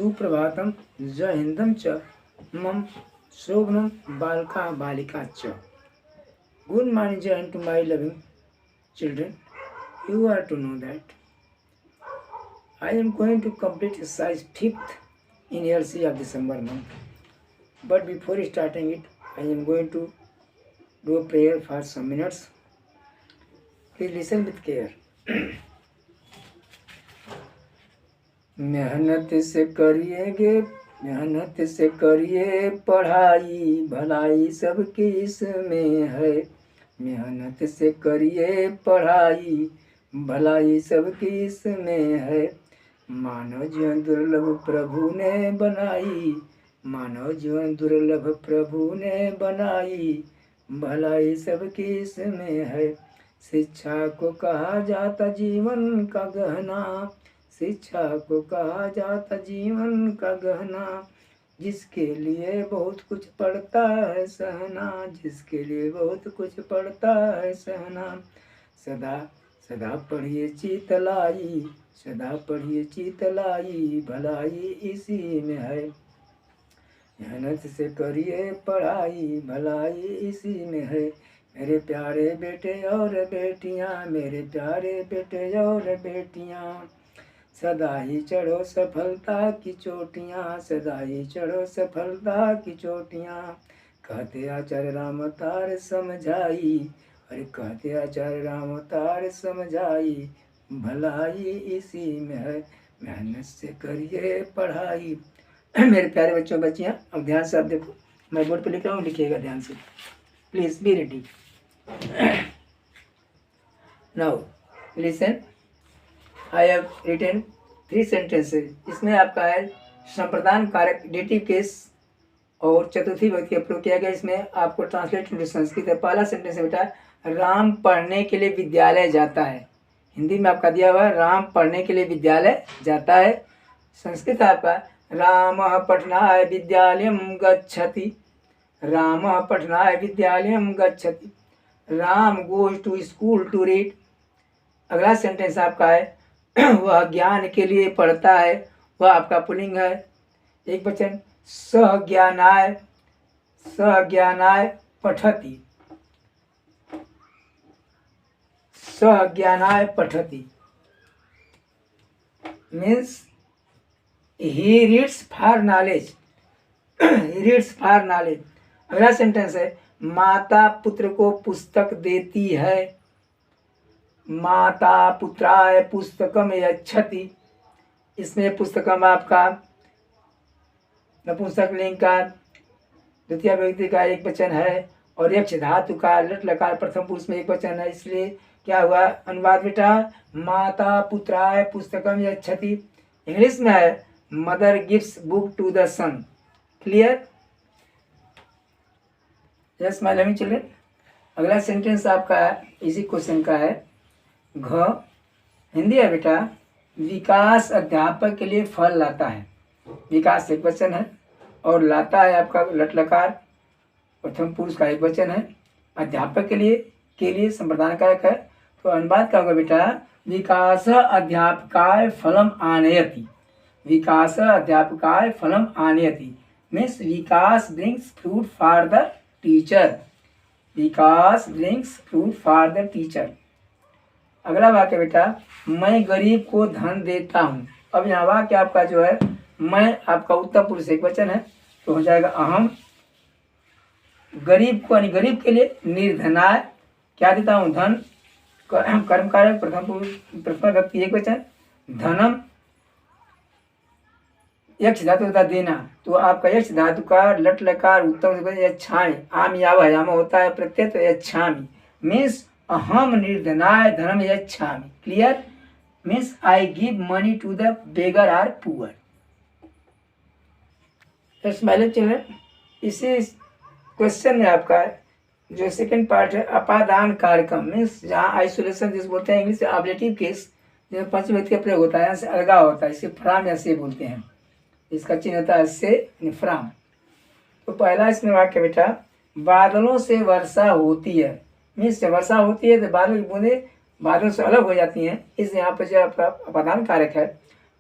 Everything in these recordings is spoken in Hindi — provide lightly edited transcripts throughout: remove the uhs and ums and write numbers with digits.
सुप्रभातम जय हिंदम च मम शोभनम बालका बालिका च। Good morning Jai to my loving children. You are to know that I am going to complete exercise 5th in LC of December month. But before starting it, I am going to do a prayer for some minutes. Please listen with care. मेहनत से करिए पढ़ाई, भलाई सबकी इसमें है। मेहनत से करिए पढ़ाई, भलाई सबकी इसमें है। मानव जीवन दुर्लभ प्रभु ने बनाई, मानव जीवन दुर्लभ प्रभु ने बनाई, भलाई सबकी इसमें है। शिक्षा को कहा जाता जीवन का गहना, शिक्षा को कहा जाता जीवन का गहना। जिसके लिए बहुत कुछ पड़ता है सहना, जिसके लिए बहुत कुछ पड़ता है सहना। सदा सदा पढ़िए चितलाई, सदा पढ़िए चितलाई, भलाई इसी में है। मेहनत से करिए पढ़ाई, भलाई इसी में है। मेरे प्यारे बेटे और बेटियां, मेरे प्यारे बेटे और बेटियां, सदा ही चढ़ो सफलता की चोटियां, सदा ही चढ़ो सफलता की चोटियां। कहते आचार्य राम तार समझाई, अरे कहते आचार्य राम तार समझाई, भलाई इसी में है। मेहनत से करिए पढ़ाई। मेरे प्यारे बच्चों बच्चियां, अब ध्यान से आप देखो, मैं बोर्ड पे लिख रहा हूँ, लिखिएगा ध्यान से। Please be ready. Now listen, I have written 3 sentences. इसमें आपका है संप्रदान कारक डेटिव केस और चतुर्थी विभक्ति का प्रयोग किया गया। इसमें आपको ट्रांसलेट इंटू संस्कृत है। पहला सेंटेंस है बेटा, राम पढ़ने के लिए विद्यालय जाता है। हिंदी में आपका दिया हुआ है राम पढ़ने के लिए विद्यालय जाता है। संस्कृत आपका रामः पठनाय विद्यालयं गच्छति, रामः पठनाय विद्यालयं गच्छति, Ram goes to school to read. अगला सेंटेंस आपका है वह ज्ञान के लिए पढ़ता है। वह आपका पुल्लिंग है, एक वचन, सह ज्ञानाय, सह ज्ञानाय पठति, सह ज्ञानाय पठति means he reads for knowledge, he reads for knowledge. अगला सेंटेंस है माता पुत्र को पुस्तक देती है, माता पुत्राय पुस्तकम यच्छति। इसमें पुस्तकम आपका नपुंसक लिंग का द्वितीय व्यक्ति का एक वचन है और यक्ष धातु का लट लकार प्रथम पुरुष में एक वचन है। इसलिए क्या हुआ अनुवाद बेटा, माता पुत्राय पुस्तकम यच्छति। इंग्लिश में है mother gives book to the son. Clear? Yes my loving children. अगला सेंटेंस आपका इसी क्वेश्चन का है। घ हिंदी है बेटा, विकास अध्यापक के लिए फल लाता है। विकास एक वचन है और लाता है आपका लट लकार प्रथम पुरुष का एक वचन है। अध्यापक के लिए संप्रदान कारक है। तो अनुवाद क्या होगा बेटा, विकास अध्यापकाय फलम आनयति, विकास अध्यापकाय फलम आनयति means Vikas brings fruit for the teacher, Vikas brings fruit for the teacher. अगला वाक्य बेटा, मैं गरीब को धन देता हूँ। अब यहाँ वाक्य आपका जो है मैं आपका उत्तम पुरुष एक वचन है तो हो जाएगा अहम। गरीब को यानी गरीब के लिए निर्धनाय क्या देता हूँ धन, कर्म कारक प्रथम पुरुष प्रथम व्यक्ति एक वचन, धनम यक्ष धातु होता देना। तो आपका यक्ष धातु का लट लकार उत्तम यच्छामि, आम याव हयाम होता है प्रत्यय तो यच्छामि मीन्स अहम निर्धनाय धनम यच्छामि। Clear? Means I give money to the beggar or poor. Children, इसी क्वेश्चन में आपका जो सेकंड पार्ट है अपादान कारकम मीन्स जहाँ आइसोलेशन जिस बोलते हैं इंग्लिश ऑब्जेक्टिव केस, जिसमें पंचम व्यक्ति का प्रयोग होता है, यहाँ से अलगाव होता है, इसे फ्राम या से बोलते हैं। इसका चिन्ह होता है से फ्राम। तो पहला इसमें वाक्य बेटा, बादलों से वर्षा होती है मीन्स जब वर्षा होती है तो बादल की बूंदें बादलों से अलग हो जाती हैं। इस यहाँ पर जो आपका अपादान कारक है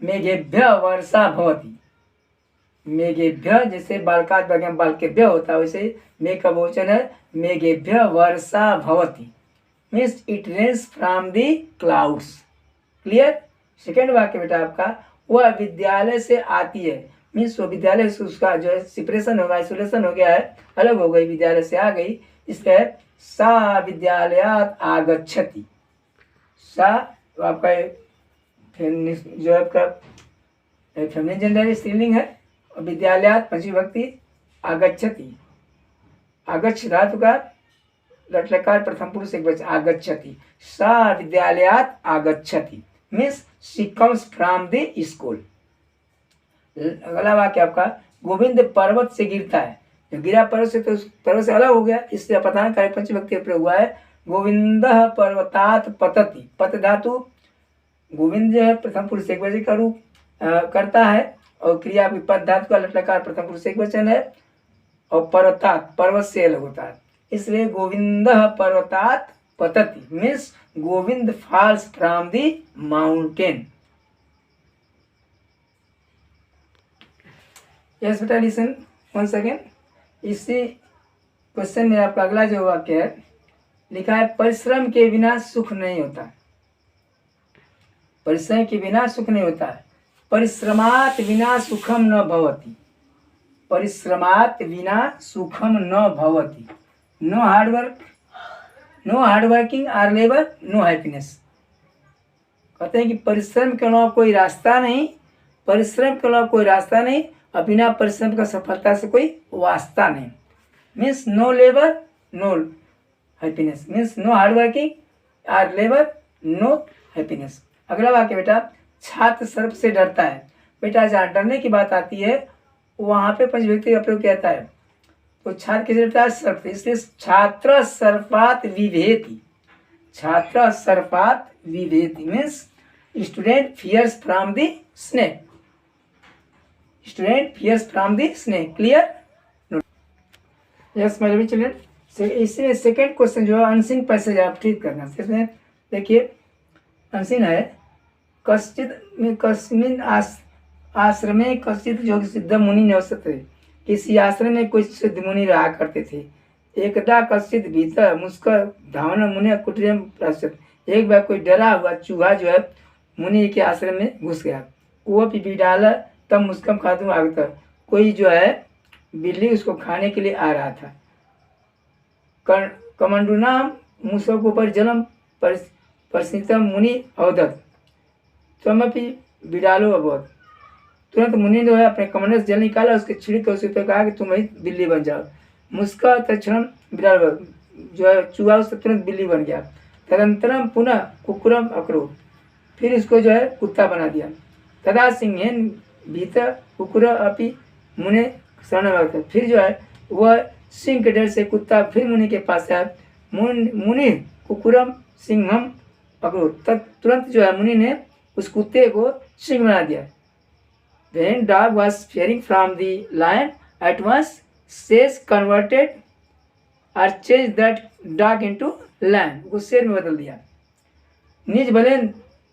मेघेभ्य वर्षा भवति, मेघेभ्य, जैसे बालकात् भगम बालकेभ्य होता है, वैसे मेघ का बहुवचन है मेघेभ्य वर्षा भवति, means it rains from the clouds. Clear. Second वाक्य बेटा आपका, वह विद्यालय से आती है, मीन्स वो विद्यालय से उसका जो है सेपरेशन होगा, आइसोलेशन हो गया है, अलग हो गई, विद्यालय से आ गई, इसलिए सा विद्यालयात् आगच्छति। सा आपका जो है आपका फेमिनिन जेंडर स्त्रीलिंग है, और विद्यालयात् पंचमी विभक्ति आगच्छति, आगच्छ धातु का लट लकार प्रथम पुरुष एकवचन आगच्छति, सा विद्यालयात् आगच्छति, means she comes from the school. अगला वाक्य आपका, गोविंद पर्वत से गिरता है, जो गिरा पर्वत से तो उस पर्वत से अलग हो गया, इसलिए अपादान कार्य पंचमी विभक्ति प्रयोग हुआ है, गोविंदः पर्वतात् पतति। पत धातु गोविंद जो है प्रथम पुरुष एकवचन का रूप करता है, और क्रिया विपद धातु का लट लकार प्रथम पुरुष एकवचन है, और पर्वतात् पर्वत से अलग होता है, इसलिए गोविंदः पर्वतात् पतति, means Govind falls from the mountain. Yes बेटा, लिसन वन सेकेंड। इसी क्वेश्चन में आपका अगला जो वाक्य है लिखा है, परिश्रम के बिना सुख नहीं होता। परिश्रम के बिना सुख नहीं होता है, परिश्रमात् विना सुखम न भवति, परिश्रमात् बिना सुखम न भवति। No hard work, no hardworking or labour, no happiness. कहते हैं कि परिश्रम के अलावा कोई रास्ता नहीं, परिश्रम के अलावा कोई रास्ता नहीं, और बिना परिश्रम का सफलता से कोई वास्ता नहीं। Means no labour no happiness, means no hardworking or labour no happiness. अगला वाक्य बेटा, छात्र सर्प से डरता है। बेटा जहाँ डरने की बात आती है वहाँ पे पंचमी विभक्ति का प्रयोग किया जाता है, तो छात्र किसे डरता है? सर्प, इसलिए छात्र सर्पात् विभेति, छात्र सर्पात् विभेति, means student fears from the snake, student fears from the snake. Clear? Yes my dear children. इसमें सेकेंड क्वेश्चन जो है अनसीन पैसेज आप ठीक करना। इसमें देखिए अनसीन है, कस्मिन् आश्रमे कश्चित् योग सिद्ध मुनि निवसते, किसी आश्रम में कुछ सिद्ध मुनि रहा करते थे। एकदा कश्चित् भीतर मुस्कर धावन मुनि कुटीरम प्रवेशत्, एक बार कोई डरा हुआ चूहा जो है मुनि के आश्रम में घुस गया। वो भी डाला तब मुस्कम खातून आगता, कोई जो है बिल्ली उसको खाने के लिए आ रहा था। कमंडुना मुसक ऊपर जलम परिस्थितम मुनि अवदत त्वमपि बिडालो अवध, तुरंत मुनि जो है अपने कमंडल से जल निकाला, उसके छिड़क उसी पर कहा कि तुम ही बिल्ली बन जाओ। मुस्का तक्षण बिडाल जो है चूहा उससे तुरंत बिल्ली बन गया। तदंतरम पुनः कुकुरम अक्रो, फिर इसको जो है कुत्ता बना दिया। तदा सिंहेन भीतर कुकुर अपि मुने शरण, फिर जो है वह सिंह के डर से कुत्ता फिर मुनि के पास आया। मुनि कुकुरम सिंहम पकड़ो, तब तुरंत जो है मुनि ने उस कुत्ते को सिंह बना दिया। When dog was fearing from the lion, at once sage converted or changed that dog into lion, उसको शेर में बदल दिया। निज भले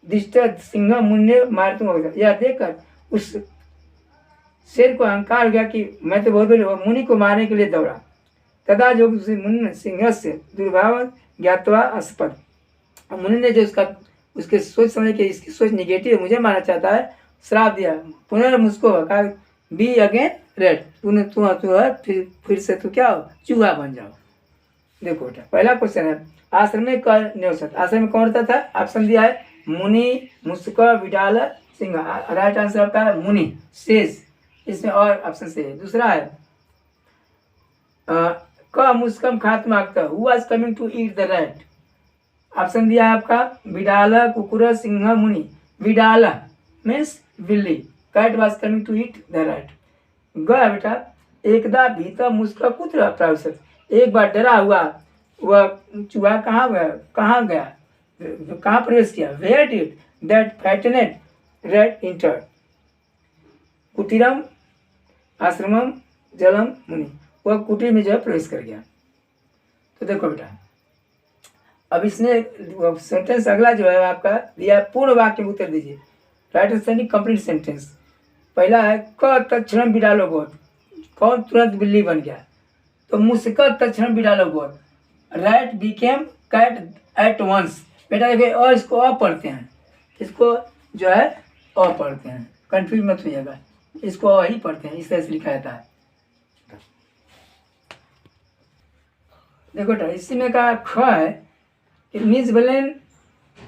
दिष्ट सिंह मुनि ने मार तुम, यह देखकर उस शेर को अहंकार हो गया कि मैं तो बहुत बड़ी, मुनि को मारने के लिए दौड़ा। तदा जो मुनि सिंह से दुर्भाव ज्ञातवा अस्पद, मुनि ने जो उसके सोच समझ के इसकी सोच निगेटिव मुझे मारना चाहता है, श्राप दिया। पुनः मुझको कहा बी अगेन रेड, तू फिर से तू क्या हो, चूहा बन जाओ। देखो बेटा पहला क्वेश्चन है, आश्रम में कौन निवसत, आश्रम में कौन रहता था? ऑप्शन दिया है मुनि, मुस्का, विडाल, सिंह। राइट आंसर आपका है मुनि, शेष, इसमें और ऑप्शन से है। दूसरा है क मुस्कम खात्मा, who was coming to eat the rat. Option दिया है आपका विडाला, कुकुर, सिंह, मुनि। विडाला मीन्स बिल्ली, cat was coming to eat the rat. ग बेटा एकदा भीतर मुस्का कुत्र प्रावसत, एक बार डरा हुआ वह चूहा कहाँ गया, कहाँ प्रवेश किया। Where did that fattened rat enter कुटीरम आश्रमम जलम मुनि, वह कुटीर में जो है प्रवेश कर गया। तो देखो बेटा अब इसने सेंटेंस अगला जो है आपका दिया, पूर्ण वाक्य में उत्तर दीजिए। Right answer complete sentence. पहला है क तक्षणम बिडालो गोद, कौन तुरंत बिल्ली बन गया। तो मुस्क तक्षणम बिडालो गोद, rat became cat at once. बेटा देखिए अ इसको अ पढ़ते हैं, इसको जो है अ पढ़ते हैं, कंफ्यूज मत होइएगा, इसको अ ही पढ़ते हैं, इस तरह से लिखा जाता है। देखो बेटा इसी में का ख है कि निज बलेन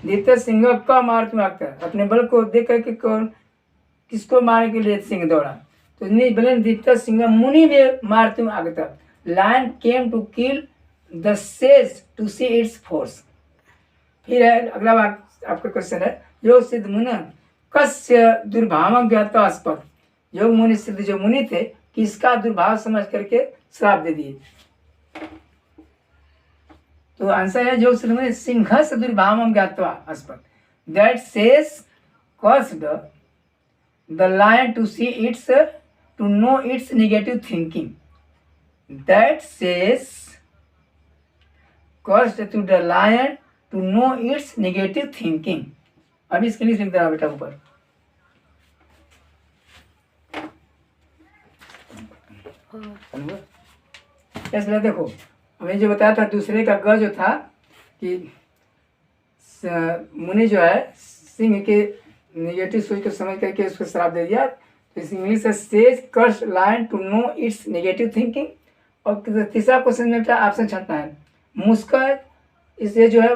द्वितीय सिंह क मार तुम आगता, अपने बल को देख करके कौन किसको मारने के लिए सिंह दौड़ा। तो निज बलेन द्वितीय सिंह मुनि में मार तुम आगता, lion came to kill the sage to see its force. फिर है अगला आपका क्वेश्चन है, योग सिद्ध मुनि कस्य दुर्भावम ज्ञातास्पद। योग मुनि सिद्ध जो मुनि थे किसका दुर्भाव समझ करके श्राप दे दिए। तो आंसर है योग सिद्ध मुनि सिंह से दुर्भावम ज्ञातास्पद, that says caused the lion to see its to know its negative thinking, that says caused to the lion to know its negative thinking। अभी इसके लिए लिख दे रहा बेटा ऊपर। इसलिए देखो हमें जो बताया था दूसरे का ग जो था कि मुनि जो है सिंह के नेगेटिव सोच को समझ करके उसको श्राप दे दिया। तो इस इंग्लिश से sage curse lion to know its negative thinking. और तीसरा क्वेश्चन में बेटा ऑप्शन छंटना है, मुस्का इससे जो है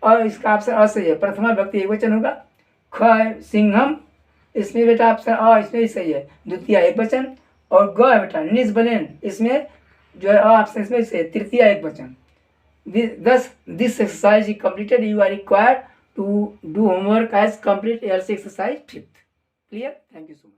और इसका ऑप्शन अ सही है, प्रथमा व्यक्ति एक वचन होगा। ख है सिंहम, इसमें बेटा ऑप्शन अ इसमें ही सही है, द्वितीय एक वचन। और ग है बेटा निज बलेन, इसमें जो है ऑप्शन इसमें से तृतीय एक वचन। Thus, this exercise is completed. You are required to do homework as complete LC exercise 5th. Clear? Thank you so much.